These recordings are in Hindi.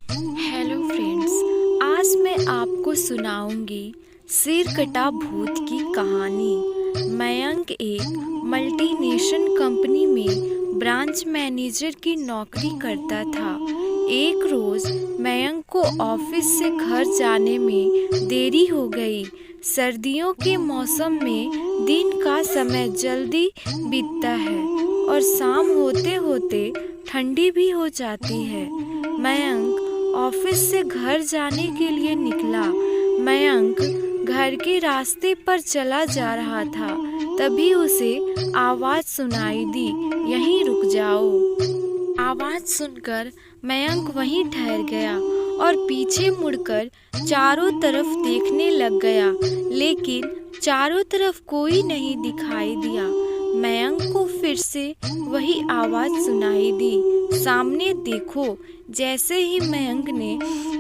हेलो फ्रेंड्स, आज मैं आपको सुनाऊंगी सिर कटा भूत की कहानी। मयंक एक मल्टीनेशनल कंपनी में ब्रांच मैनेजर की नौकरी करता था। एक रोज मयंक को ऑफिस से घर जाने में देरी हो गई। सर्दियों के मौसम में दिन का समय जल्दी बीतता है और शाम होते होते ठंडी भी हो जाती है। मयंक ऑफिस से घर जाने के लिए निकला। मयंक घर के रास्ते पर चला जा रहा था, तभी उसे आवाज सुनाई दी, यहीं रुक जाओ। आवाज सुनकर मयंक वहीं ठहर गया और पीछे मुड़कर चारों तरफ देखने लग गया, लेकिन चारों तरफ कोई नहीं दिखाई दिया। मयंक को फिर से वही आवाज सुनाई दी, सामने देखो। जैसे ही मयंक ने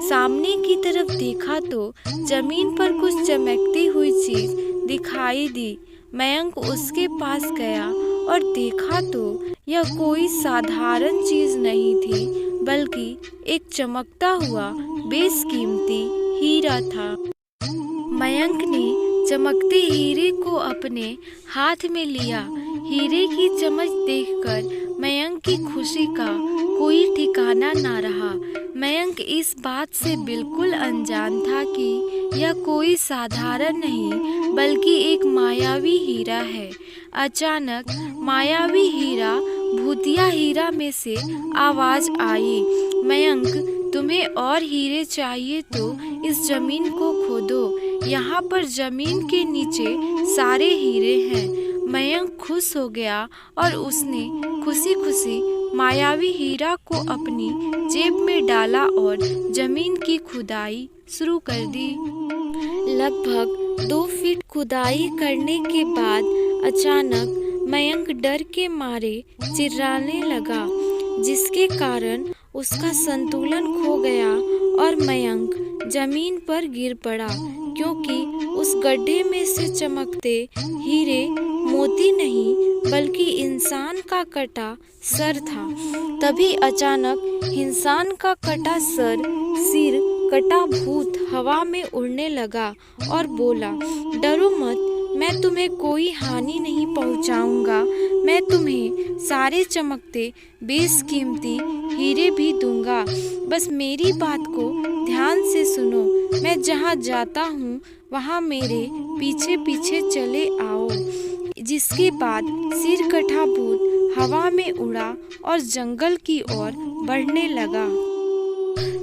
सामने की तरफ देखा तो जमीन पर कुछ चमकती हुई चीज दिखाई दी। मयंक उसके पास गया और देखा तो यह कोई साधारण चीज नहीं थी, बल्कि एक चमकता हुआ बेशकीमती हीरा था। मयंक ने चमकते हीरे को अपने हाथ में लिया। हीरे की चमक देखकर मयंक की खुशी का कोई ठिकाना ना रहा। मयंक इस बात से बिल्कुल अनजान था कि यह कोई साधारण नहीं, बल्कि एक मायावी हीरा है। अचानक मायावी हीरा भूतिया हीरा में से आवाज आई, मयंक तुम्हें और हीरे चाहिए तो इस जमीन को खोदो, यहाँ पर जमीन के नीचे सारे हीरे हैं। मयंक खुश हो गया और उसने खुशी खुशी मायावी हीरा को अपनी जेब में डाला और जमीन की खुदाई शुरू कर दी। लगभग 2 फीट खुदाई करने के बाद अचानक मयंक डर के मारे चिल्लाने लगा, जिसके कारण उसका संतुलन खो गया और मयंक जमीन पर गिर पड़ा, क्योंकि उस गड्ढे में से चमकते हीरे मोती नहीं बल्कि इंसान का कटा सर था। तभी अचानक इंसान का कटा सिर कटा भूत हवा में उड़ने लगा और बोला, डरो मत, मैं तुम्हें कोई हानि नहीं पहुंचाऊंगा। मैं तुम्हें सारे चमकते बेशकीमती हीरे भी दूंगा। बस मेरी बात को ध्यान से सुनो। मैं जहाँ जाता हूँ वहाँ मेरे पीछे पीछे चले आओ। जिसके बाद सिर कटा भूत हवा में उड़ा और जंगल की ओर बढ़ने लगा।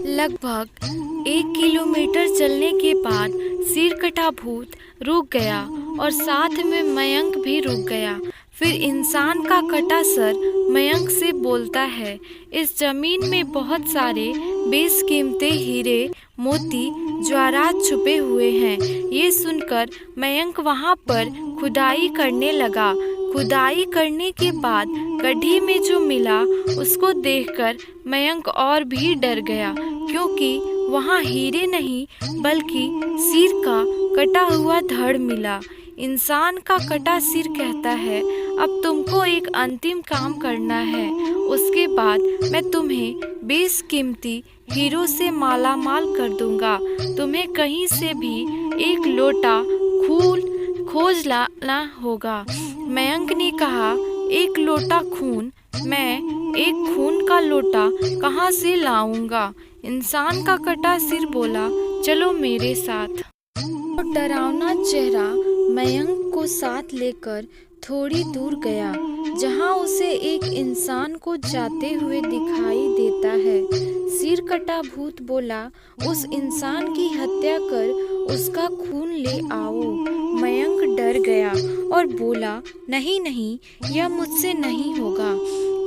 लगभग 1 किलोमीटर चलने के बाद सिर कटा भूत रुक गया और साथ में मयंक भी रुक गया। फिर इंसान का कटा सर मयंक से बोलता है, इस जमीन में बहुत सारे बेशकीमती हीरे मोती जवाहरात छुपे हुए हैं। ये सुनकर मयंक वहाँ पर खुदाई करने लगा। खुदाई करने के बाद गड्ढे में जो मिला उसको देखकर मयंक और भी डर गया, क्योंकि वहाँ हीरे नहीं बल्कि सिर का कटा हुआ धड़ मिला। इंसान का कटा सिर कहता है, अब तुमको एक अंतिम काम करना है, उसके बाद मैं तुम्हें बेशकीमती हीरो से मालामाल कर दूंगा। तुम्हें कहीं से भी एक लोटा खोज लाना होगा। मयंक ने कहा, एक लोटा खून? मैं एक खून का लोटा कहाँ से लाऊंगा? इंसान का कटा सिर बोला, चलो मेरे साथ। तो डरावना चेहरा मयंक को साथ लेकर थोड़ी दूर गया, जहाँ उसे एक इंसान को जाते हुए दिखाई देता है। सिर कटा भूत बोला, उस इंसान की हत्या कर उसका खून ले आओ। मयंक डर गया और बोला, नहीं नहीं, यह मुझसे नहीं होगा,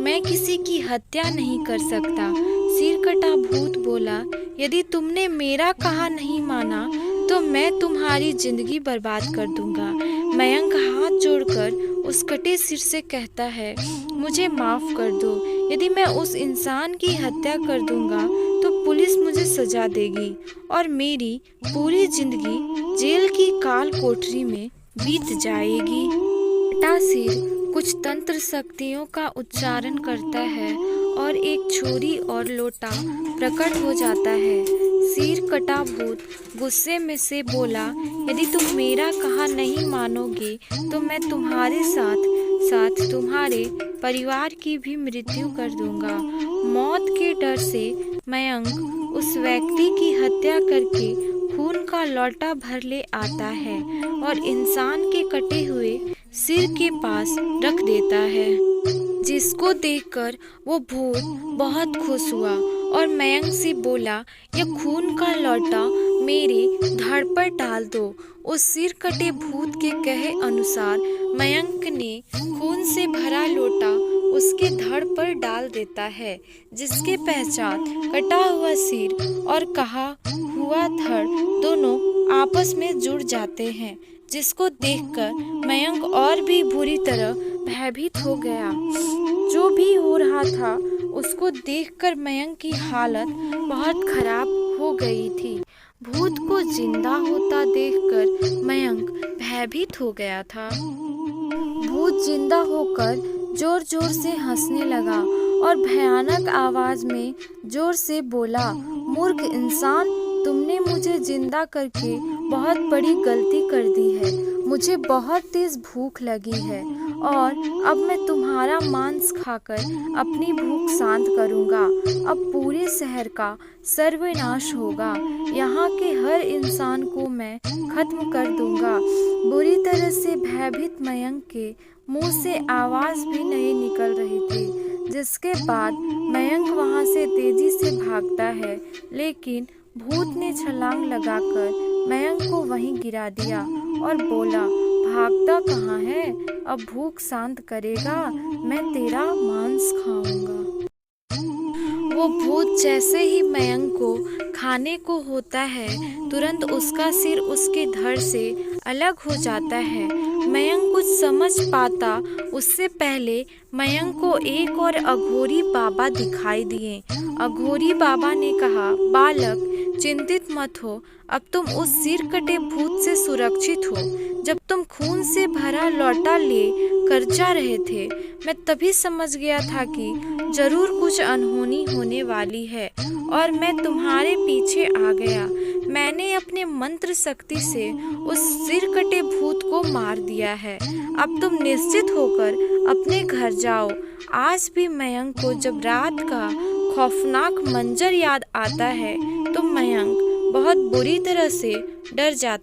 मैं किसी की हत्या नहीं कर सकता। सिर कटा भूत बोला, यदि तुमने मेरा कहा नहीं माना तो मैं तुम्हारी जिंदगी बर्बाद कर दूंगा। मयंक हाथ जोड़कर उस कटे सिर से कहता है, मुझे माफ कर दो। यदि मैं उस इंसान की हत्या कर दूंगा तो पुलिस मुझे सजा देगी और मेरी पूरी जिंदगी जेल की काल कोठरी में बीत जाएगी। कटा सिर कुछ तंत्र शक्तियों का उच्चारण करता है और एक छुरी और लोटा प्रकट हो जाता है। सिर कटा भूत गुस्से में से बोला, यदि तुम मेरा कहा नहीं मानोगे तो मैं तुम्हारे साथ साथ तुम्हारे परिवार की भी मृत्यु कर दूंगा। मौत के डर से मयंक उस व्यक्ति की हत्या करके खून का लौटा भर ले आता है और इंसान के कटे हुए सिर के पास रख देता है, जिसको देखकर वो भूत बहुत खुश हुआ और मयंक से बोला, यह खून का लौटा मेरे धड़ पर डाल दो। उस सिर कटे भूत के कहे अनुसार मयंक ने खून से भरा लोटा उसके धड़ पर डाल देता है, जिसके पश्चात कटा हुआ सिर और कहा हुआ धड़ दोनों आपस में जुड़ जाते हैं, जिसको देखकर मयंक और भी बुरी तरह भयभीत हो गया। जो भी हो रहा था उसको देखकर मयंक की हालत बहुत खराब हो गई थी। भूत को जिंदा होता देखकर मयंक भयभीत हो गया था। भूत जिंदा होकर जोर जोर से हंसने लगा और भयानक आवाज में जोर से बोला, मूर्ख इंसान, तुमने मुझे जिंदा करके बहुत बड़ी गलती कर दी है। मुझे बहुत तेज भूख लगी है और अब मैं तुम्हारा मांस खाकर अपनी भूख शांत करूंगा। अब पूरे शहर का सर्वनाश होगा। यहाँ के हर इंसान को मैं खत्म कर दूंगा। बुरी तरह से भयभीत मयंक के मुंह से आवाज भी नहीं निकल रही थी, जिसके बाद मयंक वहां से तेजी से भागता है, लेकिन भूत ने छलांग लगाकर मयंक को वहीं गिरा दिया और बोला, भागता कहाँ है? अब भूख शांत करेगा, मैं तेरा मांस खाऊंगा। वो भूत जैसे ही मयंक को खाने को होता है, तुरंत उसका सिर उसके धड़ से अलग हो जाता है। मयंक कुछ समझ पाता उससे पहले मयंक को एक और अघोरी बाबा दिखाई दिए। अघोरी बाबा ने कहा, बालक चिंतित मत हो, अब तुम उस सिर कटे भूत से सुरक्षित हो। जब तुम खून से भरा लौटा ले कर जा रहे थे, मैं तभी समझ गया था कि जरूर कुछ अनहोनी होने वाली है और मैं तुम्हारे पीछे आ गया। मैंने अपने मंत्र शक्ति से उस सिर कटे भूत को मार दिया है। अब तुम निश्चित होकर अपने घर जाओ। आज भी मयंक को जब रात का खौफनाक मंजर याद आता है तो मयंक बहुत बुरी तरह से डर जाता